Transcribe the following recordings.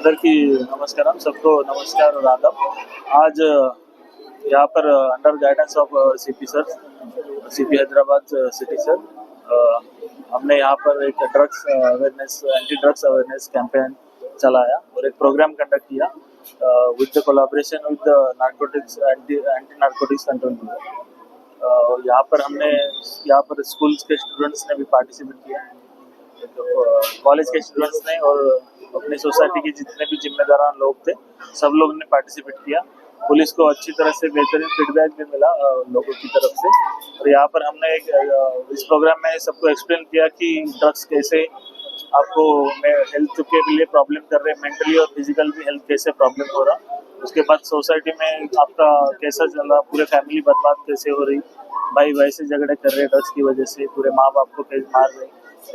అందరికీ నమస్కారం सबको नमस्कार और आदाब। आज यहाँ पर under guidance of CP sir, CP Hyderabad city sir, हमने यहाँ पर एक drugs awareness, anti drugs awareness campaign चलाया और एक प्रोग्राम कंडक्ट किया with the collaboration with narcotics anti narcotics control bureau. यहाँ पर स्कूल्स के स्टूडेंट्स ने भी पार्टिसिपेट किया, कॉलेज के स्टूडेंट्स ने और अपनी सोसाइटी के जितने भी जिम्मेदार लोग थे सब लोग ने पार्टिसिपेट किया। पुलिस को अच्छी तरह से बेहतरीन फीडबैक भी मिला लोगों की तरफ से। और यहाँ पर हमने इस प्रोग्राम में सबको एक्सप्लेन किया कि ड्रग्स कैसे आपको हेल्थ के लिए प्रॉब्लम कर रहे हैं, मेंटली और फिजिकल भी हेल्थ कैसे प्रॉब्लम हो रहा, उसके बाद सोसाइटी में आपका कैसा चल रहा, पूरे फैमिली बर्बाद कैसे हो रही, भाई भाई से झगड़े कर रहे ड्रग्स की वजह से, पूरे माँ बाप को कैसे मार रहे,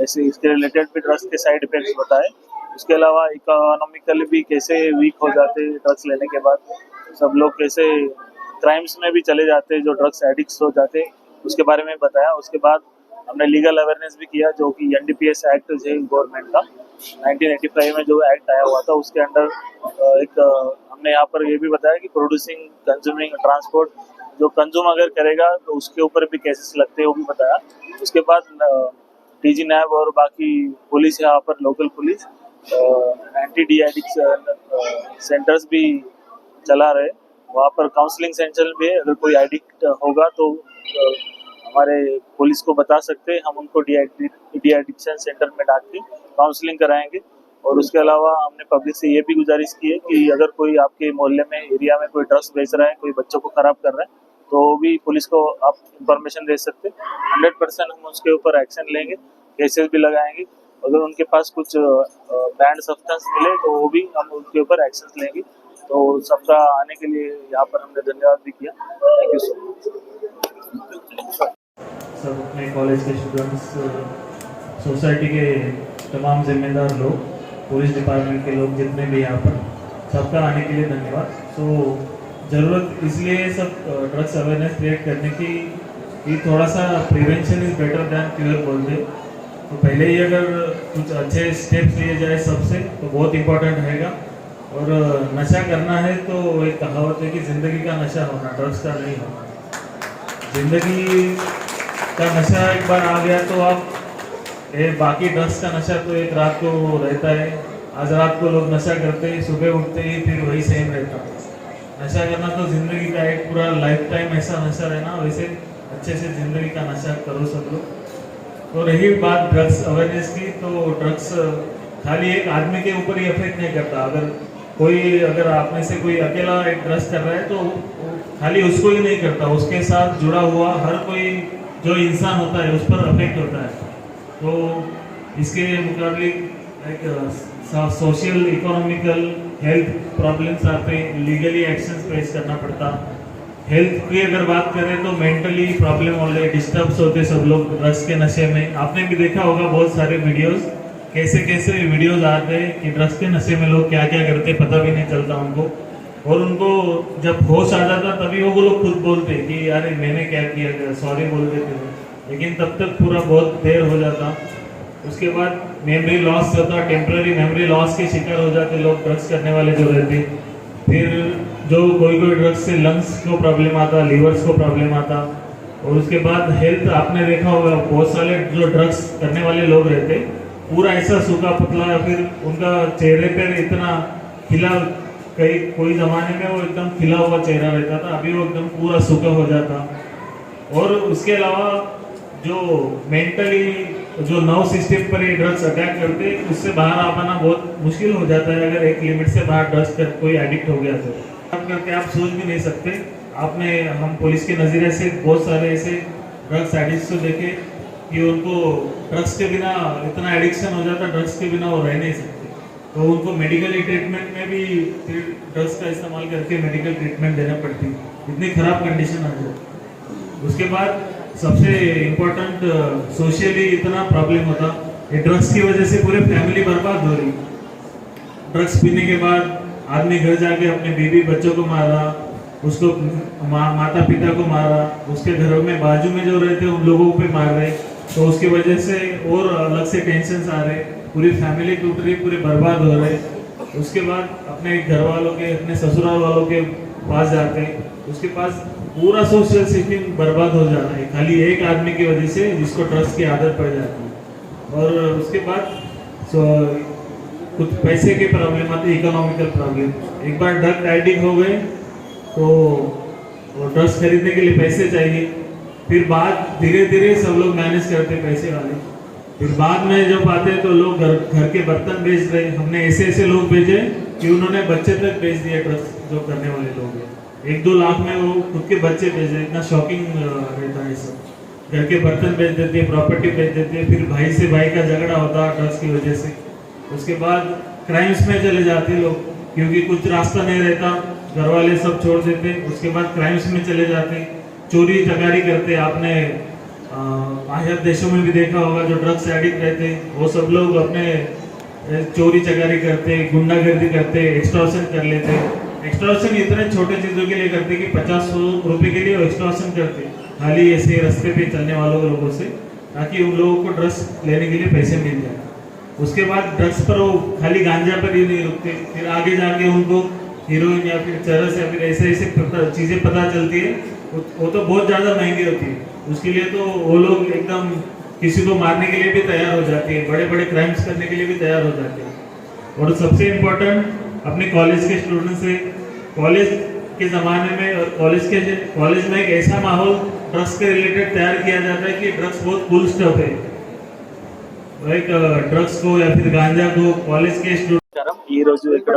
ऐसे इसके रिलेटेड भी ड्रग्स के साइड इफेक्ट्स बताए। उसके अलावा इकोनॉमिकली भी कैसे वीक हो जाते ड्रग्स लेने के बाद, सब लोग कैसे क्राइम्स में भी चले जाते जो ड्रग्स एडिक्ट्स हो जाते, उसके बारे में बताया। उसके बाद हमने लीगल अवेयरनेस भी किया, जो कि एनडीपीएस एक्ट है गवर्नमेंट का 1985 में जो एक्ट आया हुआ था, उसके अंडर हमने यहाँ पर ये भी बताया कि प्रोड्यूसिंग, कंज्यूमिंग, ट्रांसपोर्ट जो कंज्यूम अगर करेगा तो उसके ऊपर भी केसेस लगते हैं, वो भी बताया। उसके बाद टीजी नैब और बाकी पुलिस, यहाँ पर local police anti D addict centres भी चला रहे, वहाँ पर काउंसलिंग सेंटर भी है। अगर कोई एडिक्ट होगा तो हमारे पुलिस को बता सकते हैं, हम उनको डी एडिक्शन सेंटर में डाल के काउंसलिंग कराएंगे। और उसके अलावा हमने पब्लिक से ये भी गुजारिश की है कि अगर कोई आपके मोहल्ले में, एरिया में कोई ड्रग्स बेच रहा है, कोई बच्चों को खराब कर रहा है, तो भी पुलिस को आप इंफॉर्मेशन दे सकते हैं। 100% हम उसके ऊपर एक्शन लेंगे, केसेस भी लगाएंगे। अगर उनके पास कुछ बैंड सब्सटेंस मिले तो वो भी हम उनके ऊपर एक्शन लेंगे। तो सबका आने के लिए यहाँ पर हमने धन्यवाद भी किया। Thank you so much. सब अपने कॉलेज के स्टूडेंट्स, सोसाइटी के तमाम जिम्मेदार लोग, पुलिस डिपार्टमेंट के लोग जितने भी यहाँ पर, सबका आने के लिए धन्यवाद। ज़रूरत इसलिए सब ड्रग्स अवेयरनेस क्रिएट करने की कि थोड़ा सा prevention is better than cure बोलते। तो पहले ही अगर कुछ अच्छे स्टेप्स लिए जाए सबसे, तो बहुत इम्पोर्टेंट रहेगा। और नशा करना है तो एक कहावत है कि ज़िंदगी का नशा होना, ड्रग्स का नहीं होना। ज़िंदगी का नशा एक बार आ गया तो आप बाकी ड्रग्स का नशा तो एक रात को रहता है। आज रात को लोग नशा करते हैं, सुबह उठते ही फिर वही सेम रहता। नशा करना तो ज़िंदगी का एक पूरा लाइफ टाइम ऐसा नशा रहना, वैसे अच्छे से ज़िंदगी का नशा करो सब लोग। तो रही बात ड्रग्स अवेयरनेस की, तो ड्रग्स खाली एक आदमी के ऊपर ही इफेक्ट नहीं करता। अगर आप में से कोई अकेला एक ड्रग्स कर रहा है तो खाली उसको ही नहीं करता, उसके साथ जुड़ा हुआ हर कोई जो इंसान होता है उस पर अफेक्ट होता है। तो इसके मुकाबले सोशल, इकोनॉमिकल, हेल्थ प्रॉब्लम्स आते हैं, लीगली एक्शंस फेस करना पड़ता। हेल्थ की अगर बात करें तो मेंटली प्रॉब्लम ऑलरेडी डिस्टर्ब्स होते सब लोग ड्रग्स के नशे में। आपने भी देखा होगा बहुत सारे वीडियोस, कैसे कैसे वीडियोस आते हैं कि ड्रग्स के नशे में लोग क्या क्या करते पता भी नहीं चलता उनको। और उनको जब होश आ जाता तभी वो लोग खुद बोलते कि अरे मैंने क्या किया, सॉरी बोल देते थे, लेकिन तब तक पूरा बहुत देर हो जाता। उसके बाद मेमोरी लॉस होता, टेम्पररी मेमोरी लॉस के शिकार हो जाते लोग ड्रग्स करने वाले जो रहते। फिर जो कोई ड्रग्स से लंग्स को प्रॉब्लम आता, लीवर्स को प्रॉब्लम आता। और उसके बाद हेल्थ, आपने देखा होगा बहुत सारे जो ड्रग्स करने वाले लोग रहते पूरा ऐसा सूखा पतला, फिर उनका चेहरे पर इतना खिला, कोई ज़माने में वो एकदम खिला हुआ चेहरा रहता था, अभी वो एकदम पूरा सूखा हो जाता। और उसके अलावा जो मेंटली जो नर्व सिस्टम पर ये ड्रग्स अटैक करते, उससे बाहर आ पाना बहुत मुश्किल हो जाता है। अगर एक लिमिट से बाहर ड्रग्स कर कोई एडिक्ट हो गया तो करके आप सोच भी नहीं सकते। हम पुलिस के नज़रिए से बहुत सारे ऐसे ड्रग्स एडिक्ट्स को देखे कि उनको ड्रग्स के बिना इतना एडिक्शन हो जाता, ड्रग्स के बिना वो रह नहीं सकते। तो उनको मेडिकल ट्रीटमेंट में भी ड्रग्स का इस्तेमाल करके मेडिकल ट्रीटमेंट देना पड़ती, इतनी ख़राब कंडीशन आ जाती। उसके बाद सबसे इम्पोर्टेंट सोशली इतना प्रॉब्लम होता, ये ड्रग्स की वजह से पूरे फैमिली बर्बाद हो रही। ड्रग्स पीने के बाद आदमी घर जाके अपने बीवी बच्चों को मारा, उसको माता पिता को मारा, उसके घरों में बाजू में जो रहते उन लोगों पे मार रहे। तो उसकी वजह से और अलग से टेंशन आ रहे, पूरी फैमिली टूट रही, पूरे बर्बाद हो रहे। उसके बाद अपने घर वालों के, अपने ससुराल वालों के पास जाते हैं, उसके पास पूरा सोशल सिस्टम बर्बाद हो जाता है खाली एक आदमी की वजह से जिसको ड्रग्स की आदत पड़ जाती है। और उसके बाद कुछ पैसे के प्रॉब्लम आते, इकोनॉमिकल प्रॉब्लम। एक बार ड्रग एडिक्ट हो गए तो ड्रग्स खरीदने के लिए पैसे चाहिए, फिर बाद धीरे धीरे सब लोग मैनेज करते पैसे वाले, फिर बाद में जब आते हैं तो लोग घर के बर्तन बेच रहे। हमने ऐसे ऐसे लोग भेजे कि उन्होंने बच्चे तक बेच दिए, ड्रग्स जो करने वाले लोग हैं 1-2 लाख में वो खुद के बच्चे बेच रहे। इतना शॉकिंग रहता है सब। घर के बर्तन बेच देते हैं, प्रॉपर्टी बेच देते हैं, फिर भाई से भाई का झगड़ा होता है ड्रग्स की वजह से। उसके बाद क्राइम्स में चले जाते हैं लोग, क्योंकि कुछ रास्ता नहीं रहता, घर वाले सब छोड़ देते। उसके बाद क्राइम्स में चले जाते हैं, चोरी चकारी करते। आपने बाहर देशों में भी देखा होगा, जो ड्रग्स एडिक्ट रहते वो सब लोग अपने चोरी चकारी करते, गुंडागर्दी करते, एक्सटॉर्शन कर लेते। एक्सटॉर्शन इतने छोटे चीज़ों के लिए करते कि 50-100 रुपए के लिए एक्सटॉर्शन करते, खाली ऐसे रास्ते पे चलने वालों लोगों से, ताकि उन लोगों को ड्रग्स लेने के लिए पैसे मिल जाए। उसके बाद ड्रग्स पर वो खाली गांजा पर ही नहीं रुकते, फिर आगे जाके उनको हीरोइन या फिर चरस या फिर ऐसे ऐसे चीज़ें पता चलती है। वो तो बहुत ज़्यादा महंगी होती है, उसके लिए तो वो लोग एकदम किसी को मारने के लिए भी तैयार हो जाते हैं, बड़े बड़े क्राइम्स करने के लिए भी तैयार हो जाते हैं। और सबसे इम्पोर्टेंट अपने कॉलेज के स्टूडेंट्स से, कॉलेज के ज़माने में और कॉलेज में एक ऐसा माहौल ड्रग्स के रिलेटेड तैयार किया जाता है कि ड्रग्स बहुत कूल स्टफ है। लाइक ड्रग्स को या फिर गांजा को कॉलेज के स्टूडेंट ఈ రోజు ఇక్కడ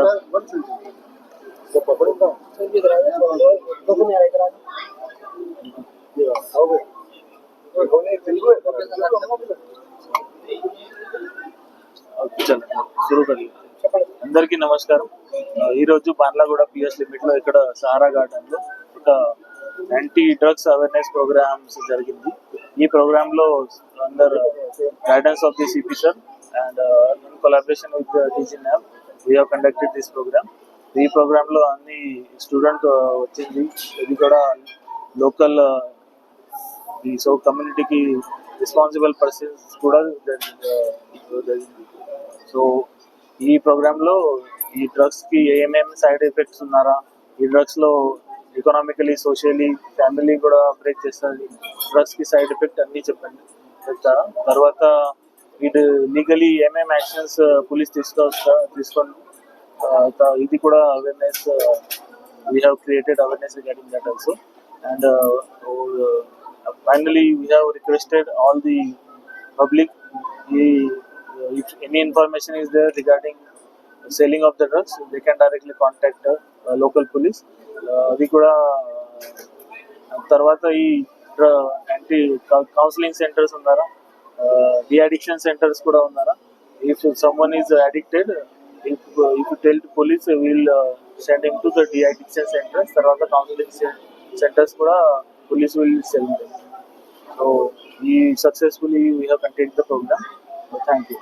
చలో शुरू करिए। అందరికీ నమస్కారం। ఈ రోజు బాన్లగూడ పిఎస్ లిమిట్ లో ఇక్కడ సహారా గార్డెన్ లో ఒక యాంటీ డ్రగ్స్ అవేర్నెస్ ప్రోగ్రామ్స్ జరిగింది। ఈ ప్రోగ్రామ్ లో under guidance of the CP sir and in collaboration with DG NAB we have conducted this programme. ఈ ప్రోగ్రామ్ లో అన్ని స్టూడెంట్ వచ్చింది, ఇది కూడా లోకల్ ఈ సో కమ్యూనిటీకి రెస్పాన్సిబుల్ పర్సన్స్ కూడా జరిగింది। సో ఈ ప్రోగ్రాంలో ఈ డ్రగ్స్కి ఏమేమి సైడ్ ఎఫెక్ట్స్ ఉన్నారా, ఈ డ్రగ్స్లో ఎకనామికలీ సోషల్లీ ఫ్యామిలీ కూడా బ్రేక్ చేస్తుంది, డ్రగ్స్కి సైడ్ ఎఫెక్ట్ అన్నీ చెప్తా। తర్వాత ఇది లీగలీ ఏమేమి యాక్షన్స్ పోలీస్ తీసుకొని ఇది కూడా awareness we have created awareness regarding that also. And finally we have requested all the public, if any information is there regarding selling of the drugs, they can directly contact local police। అది కూడా తర్వాత ఈ anti counselling centres ఉన్నారా, de addiction centres కూడా ఉన్నారా, if someone is addicted, if you tell the police, will send him to the de addiction centres, తర్వాత counselling centres కూడా police will send them. So we successfully have conducted the program. Thank you.